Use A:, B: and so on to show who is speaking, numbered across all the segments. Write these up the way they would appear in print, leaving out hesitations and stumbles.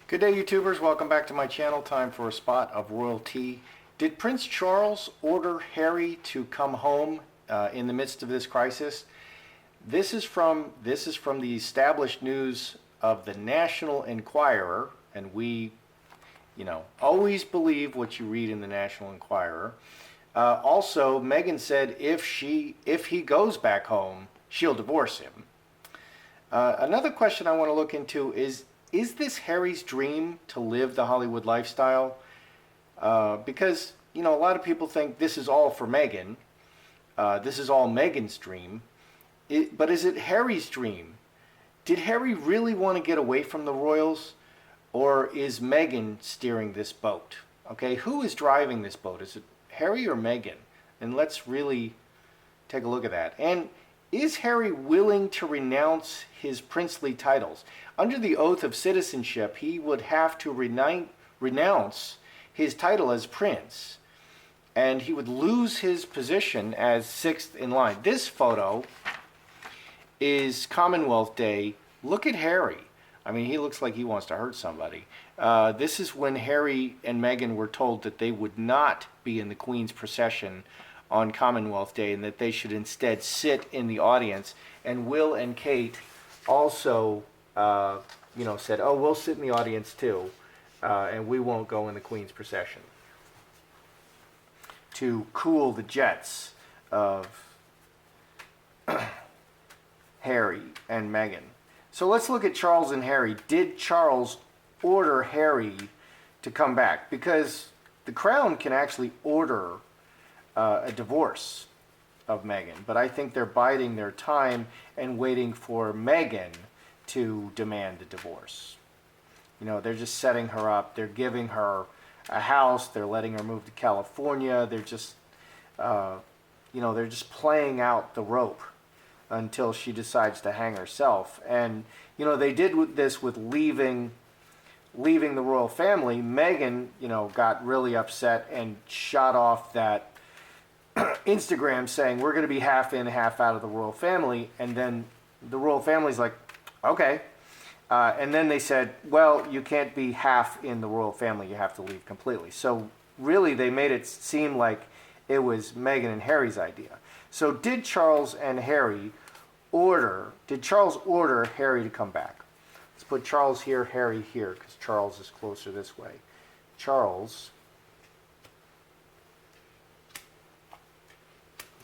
A: Good day, YouTubers. Welcome back to my channel. Time for a spot of royalty. Did Prince Charles order Harry to come home in the midst of this crisis? This is from the established news of the National Enquirer, and we, always believe what you read in the National Enquirer. Also, Meghan said if he goes back home, she'll divorce him. Another question I want to look into is this Harry's dream to live the Hollywood lifestyle? Because, a lot of people think this is all for Meghan. This is all Meghan's dream. But is it Harry's dream? Did Harry really want to get away from the royals? Or is Meghan steering this boat? Okay, who is driving this boat? Is it Harry or Meghan? And let's really take a look at that. And is Harry willing to renounce his princely titles? Under the oath of citizenship, he would have to renounce his title as prince, and he would lose his position as sixth in line. This photo is Commonwealth Day. Look at Harry. I mean, he looks like he wants to hurt somebody. This is when Harry and Meghan were told that they would not be in the Queen's procession on Commonwealth Day and that they should instead sit in the audience. And Will and Kate also, said, oh, we'll sit in the audience too, and we won't go in the Queen's procession, to cool the jets of Harry and Meghan. So let's look at Charles and Harry. Did Charles order Harry to come back? Because the Crown can actually order a divorce of Meghan, but I think they're biding their time and waiting for Meghan to demand the divorce. They're just setting her up. They're giving her a house. They're letting her move to California. They're just, they're just playing out the rope until she decides to hang herself. And, they did this with leaving the royal family. Meghan, got really upset and shot off that Instagram saying, we're going to be half in, half out of the royal family. And then the royal family's like, okay. And then they said, well, you can't be half in the royal family. You have to leave completely. So really, they made it seem like it was Meghan and Harry's idea. So did Charles order Harry to come back? Let's put Charles here, Harry here, because Charles is closer this way. Charles.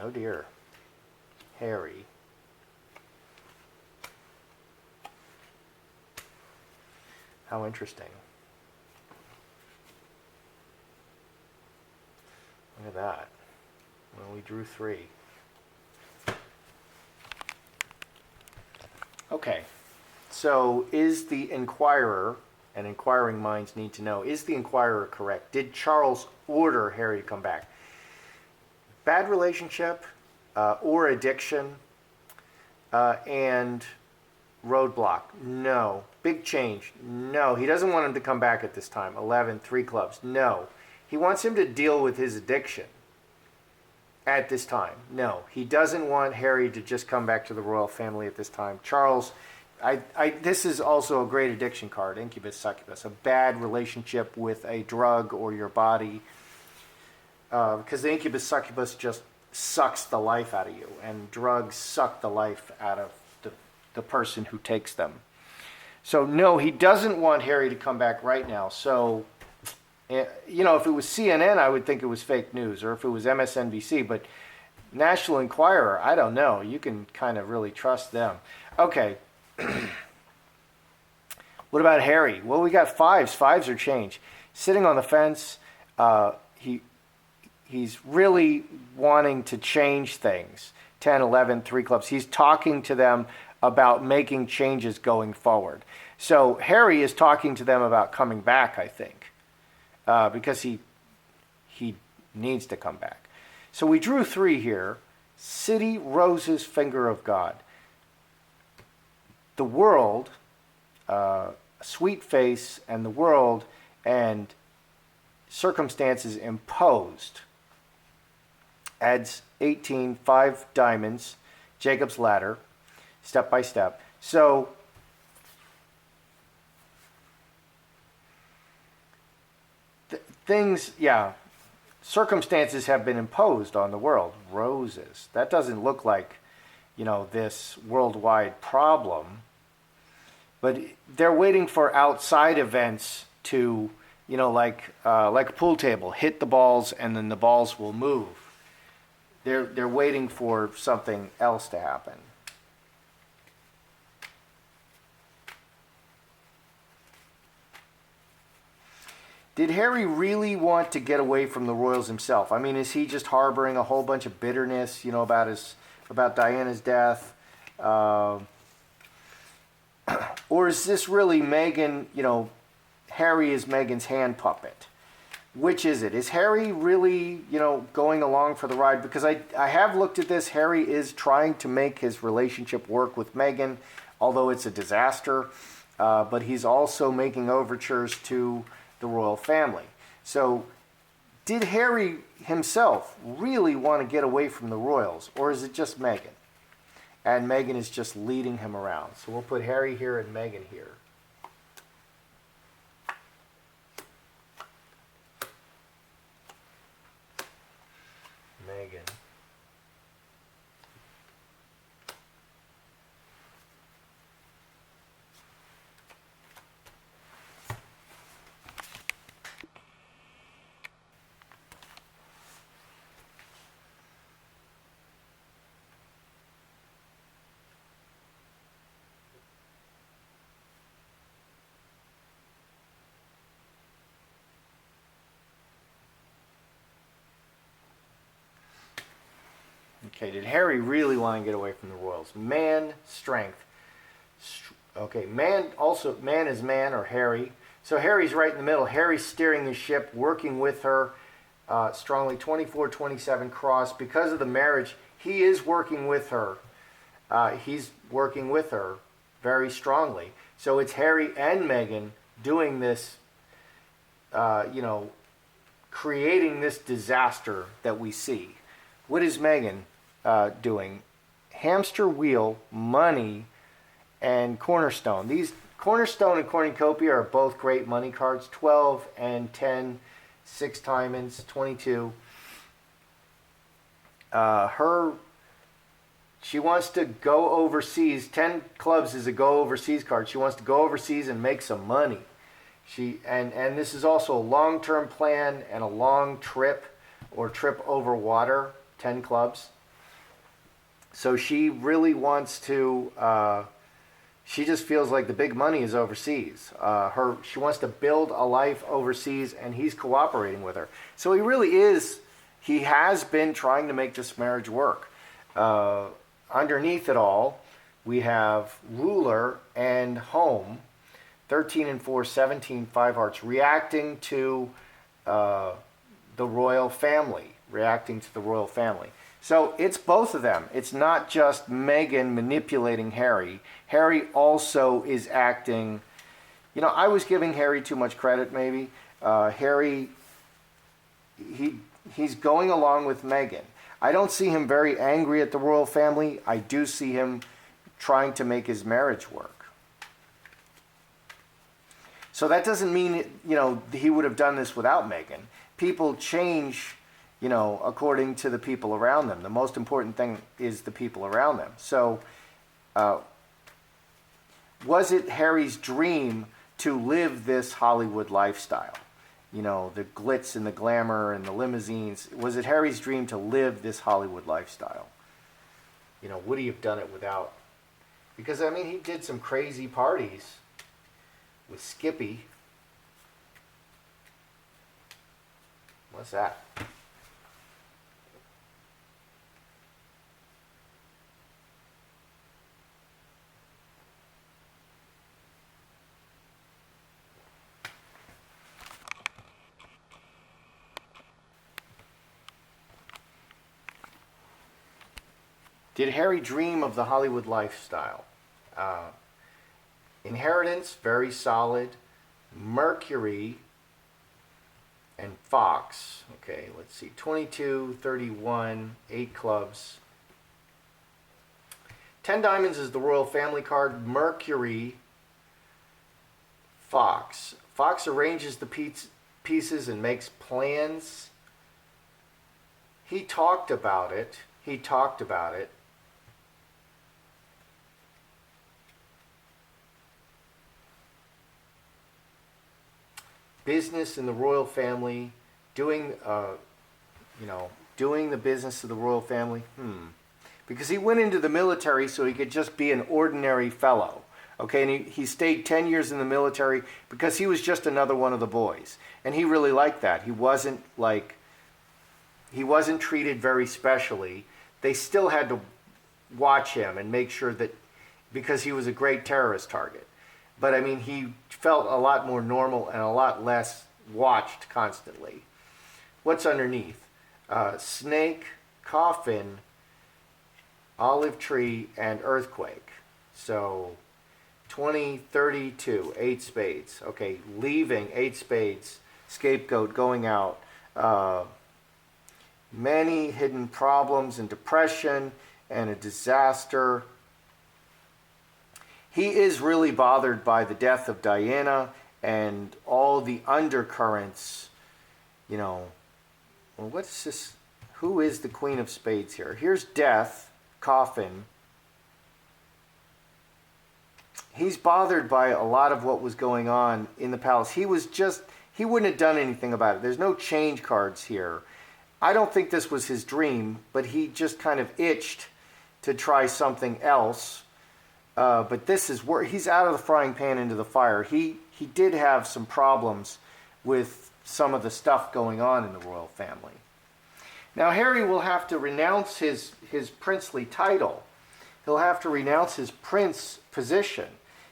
A: Oh dear. Harry. How interesting. Look at that. Well, we drew 3. Okay. So is the Enquirer, and inquiring minds need to know, is the Enquirer correct? Did Charles order Harry to come back? Bad relationship or addiction and roadblock? No. Big change? No. He doesn't want him to come back at this time. 11, 3 clubs? No. He wants him to deal with his addiction at this time. No. He doesn't want Harry to just come back to the royal family at this time. Charles, this is also a great addiction card, incubus, succubus, a bad relationship with a drug or your body. Because the incubus succubus just sucks the life out of you, and drugs suck the life out of the person who takes them. So no, he doesn't want Harry to come back right now. So, if it was CNN, I would think it was fake news, or if it was MSNBC, but National Enquirer, I don't know. You can kind of really trust them. Okay. What about Harry? Well, we got 5s. 5s are change. Sitting on the fence, he's really wanting to change things. 10, 11, 3 clubs. He's talking to them about making changes going forward. So Harry is talking to them about coming back, I think, because he needs to come back. So we drew 3 here. City, roses, finger of God. The world, sweet face, and the world, and circumstances imposed. Adds 18, 5 diamonds, Jacob's ladder, step by step. So things, yeah, circumstances have been imposed on the world. Roses. That doesn't look like, this worldwide problem. But they're waiting for outside events to, like a pool table, hit the balls and then the balls will move. They're waiting for something else to happen. Did Harry really want to get away from the royals himself? I mean, is he just harboring a whole bunch of bitterness, about Diana's death? Or is this really Meghan, Harry is Meghan's hand puppet? Which is it? Is Harry really, going along for the ride? Because I have looked at this. Harry is trying to make his relationship work with Meghan, although it's a disaster. But he's also making overtures to the royal family. So did Harry himself really want to get away from the royals, or is it just Meghan? And Meghan is just leading him around. So we'll put Harry here and Meghan here. Meghan. Okay, did Harry really want to get away from the royals? Man, strength. Okay, man is man, or Harry. So Harry's right in the middle. Harry's steering the ship, working with her strongly. 24-27 cross. Because of the marriage, he is working with her. He's working with her very strongly. So it's Harry and Meghan doing this, creating this disaster that we see. What is Meghan doing? Hamster wheel, money, and cornerstone. These cornerstone and cornucopia are both great money cards. 12 and 10, 6 diamonds, 22. She wants to go overseas. 10 clubs is a go overseas card. She wants to go overseas and make some money. And this is also a long-term plan and a long trip, or trip over water. 10 clubs. So she really wants to, she just feels like the big money is overseas. She wants to build a life overseas, and he's cooperating with her. So he has been trying to make this marriage work. Underneath it all, we have ruler and home, 13 and 4, 17, 5 hearts, reacting to the royal family. So it's both of them. It's not just Meghan manipulating Harry. Harry also is acting, I was giving Harry too much credit maybe. Harry, he's going along with Meghan. I don't see him very angry at the royal family. I do see him trying to make his marriage work. So that doesn't mean, he would have done this without Meghan. People change, according to the people around them. The most important thing is the people around them. So, was it Harry's dream to live this Hollywood lifestyle? The glitz and the glamour and the limousines. Was it Harry's dream to live this Hollywood lifestyle? Would he have done it without? Because, he did some crazy parties with Skippy. What's that? Did Harry dream of the Hollywood lifestyle? Inheritance, very solid. Mercury and Fox. Okay, let's see. 22, 31, 8 clubs. 10 diamonds is the royal family card. Mercury, Fox. Fox arranges the pieces and makes plans. He talked about it. He talked about it. Business in the royal family, doing, doing the business of the royal family. Because he went into the military so he could just be an ordinary fellow. Okay, and he stayed 10 years in the military because he was just another one of the boys. And he really liked that. He wasn't treated very specially. They still had to watch him and make sure that, because he was a great terrorist target. But I mean, he felt a lot more normal and a lot less watched constantly. What's underneath? Snake, coffin, olive tree, and earthquake. So 20, 32, 8 spades. Okay, leaving, 8 spades, scapegoat, going out. Many hidden problems and depression and a disaster. He is really bothered by the death of Diana and all the undercurrents, well, what is this? Who is the Queen of Spades here? Here's death, coffin. He's bothered by a lot of what was going on in the palace. He wouldn't have done anything about it. There's no change cards here. I don't think this was his dream, but he just kind of itched to try something else. But this is where he's out of the frying pan into the fire. He did have some problems with some of the stuff going on in the royal family. Now Harry will have to renounce his princely title. He'll have to renounce his prince position.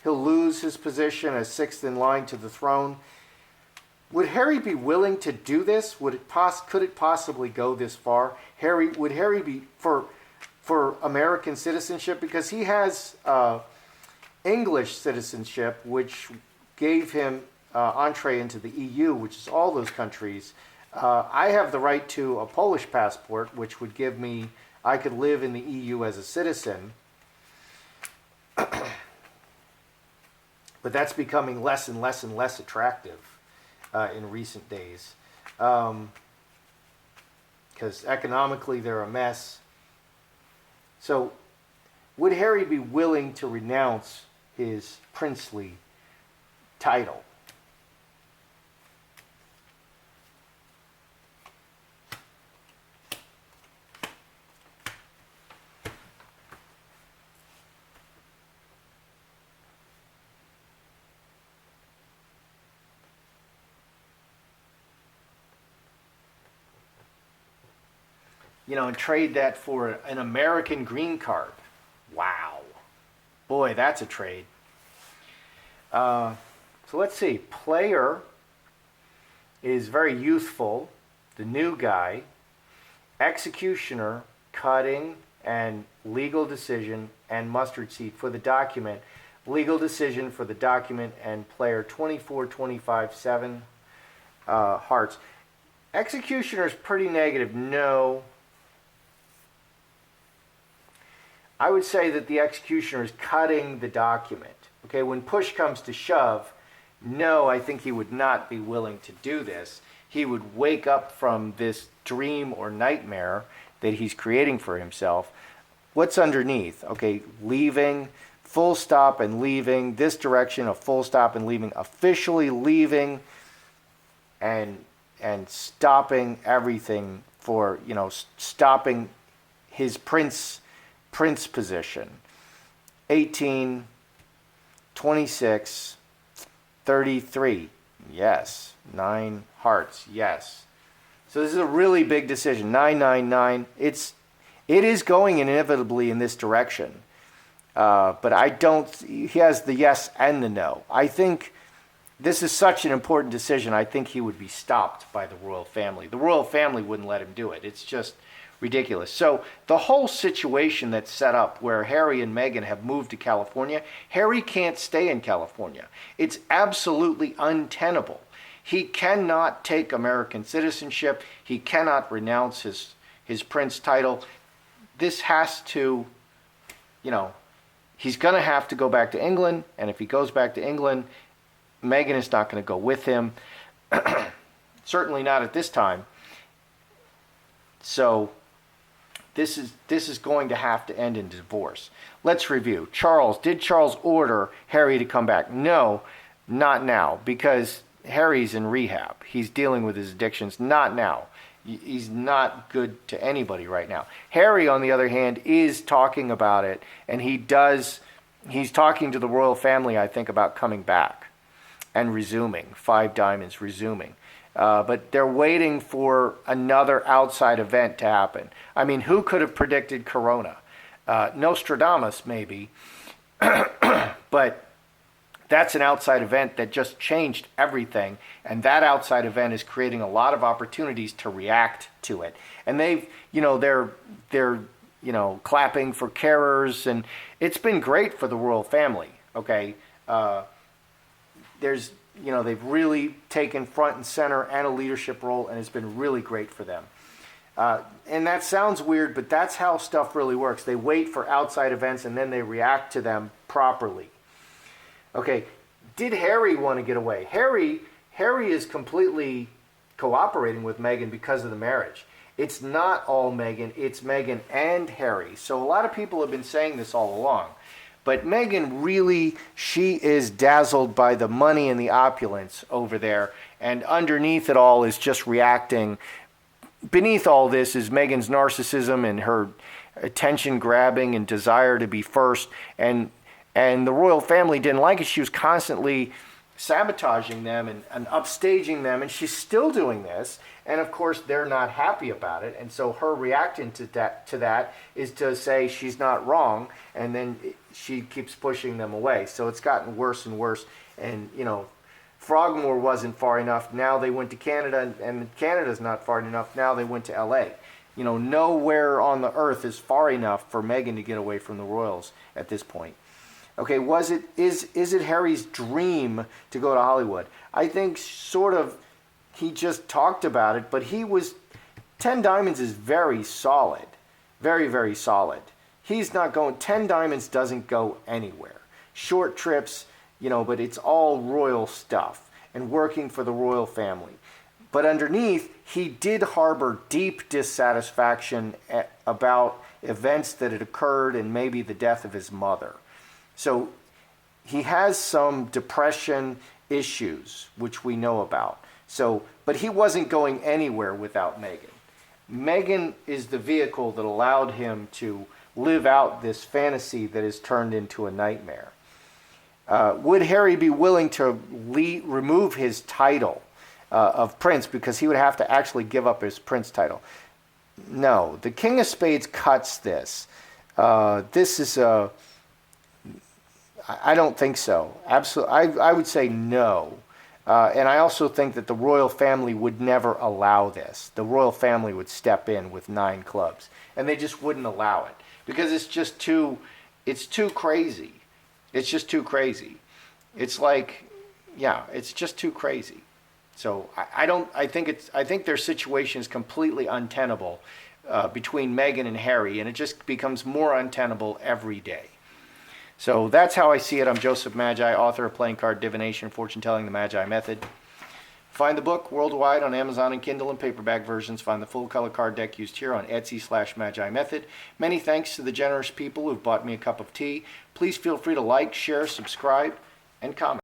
A: He'll lose his position as 6th in line to the throne. Would Harry be willing to do this? Could it possibly go this far? Would Harry be for American citizenship? Because he has English citizenship, which gave him entree into the EU, which is all those countries. I have the right to a Polish passport, which would give me, I could live in the EU as a citizen. But that's becoming less and less and less attractive in recent days. Because economically they're a mess. So would Harry be willing to renounce his princely title? And trade that for an American green card. Wow. Boy, that's a trade. So let's see. Player is very youthful. The new guy. Executioner, cutting, and legal decision, and mustard seed for the document. Legal decision for the document, and player 24, 25, 7 hearts. Executioner is pretty negative. No. I would say that the executioner is cutting the document. Okay, when push comes to shove, no, I think he would not be willing to do this. He would wake up from this dream or nightmare that he's creating for himself. What's underneath? Okay, leaving, full stop and leaving, this direction, a full stop and leaving, officially leaving and stopping everything for, stopping his prince position. 18, 26, 33, yes. 9 hearts, yes. So this is a really big decision. 999. It is going inevitably in this direction. But I don't. He has the yes and the no. I think this is such an important decision. I think he would be stopped by the royal family. The royal family wouldn't let him do it. It's just ridiculous. So the whole situation that's set up where Harry and Meghan have moved to California, Harry can't stay in California. It's absolutely untenable. He cannot take American citizenship. He cannot renounce his prince title. This has to, he's going to have to go back to England. And if he goes back to England, Meghan is not going to go with him. Certainly not at this time. So this is going to have to end in divorce. Let's review. Charles, did Charles order Harry to come back? No, not now, because Harry's in rehab. He's dealing with his addictions. Not now. He's not good to anybody right now. Harry, on the other hand, is talking about it, and he's talking to the royal family, I think, about coming back and resuming, Five Diamonds resuming. But they're waiting for another outside event to happen. I mean, who could have predicted Corona? Nostradamus, maybe. But that's an outside event that just changed everything. And that outside event is creating a lot of opportunities to react to it. And they're clapping for carers. And it's been great for the royal family, okay? They've really taken front and center and a leadership role, and it's been really great for them. And that sounds weird, but that's how stuff really works. They wait for outside events, and then they react to them properly. Okay, did Harry want to get away? Harry is completely cooperating with Meghan because of the marriage. It's not all Meghan, it's Meghan and Harry. So a lot of people have been saying this all along. But Meghan really, she is dazzled by the money and the opulence over there. And underneath it all is just reacting. Beneath all this is Meghan's narcissism and her attention grabbing and desire to be first. And the royal family didn't like it. She was constantly sabotaging them and upstaging them. And she's still doing this. And of course, they're not happy about it. And so her reacting to that is to say she's not wrong. And then she keeps pushing them away. So it's gotten worse and worse. And, Frogmore wasn't far enough. Now they went to Canada, and Canada's not far enough. Now they went to LA. Nowhere on the earth is far enough for Meghan to get away from the royals at this point. Okay, is it Harry's dream to go to Hollywood? I think sort of he just talked about it, but 10 Diamonds is very solid. Very, very solid. He's not going, 10 Diamonds doesn't go anywhere. Short trips, but it's all royal stuff and working for the royal family. But underneath, he did harbor deep dissatisfaction about events that had occurred and maybe the death of his mother. So he has some depression issues, which we know about. But he wasn't going anywhere without Meghan. Meghan is the vehicle that allowed him to live out this fantasy that has turned into a nightmare. Would Harry be willing to remove his title of prince, because he would have to actually give up his prince title? No. The King of Spades cuts this. This is a... I don't think so. Absolutely, I would say no. And I also think that the royal family would never allow this. The royal family would step in with 9 clubs, and they just wouldn't allow it because it's too crazy. It's just too crazy. It's like, it's just too crazy. So I think their situation is completely untenable between Meghan and Harry, and it just becomes more untenable every day. So that's how I see it. I'm Joseph Magi, author of Playing Card Divination, Fortune Telling, the Magi Method. Find the book worldwide on Amazon and Kindle and paperback versions. Find the full color card deck used here on Etsy/Magi Method. Many thanks to the generous people who've bought me a cup of tea. Please feel free to like, share, subscribe, and comment.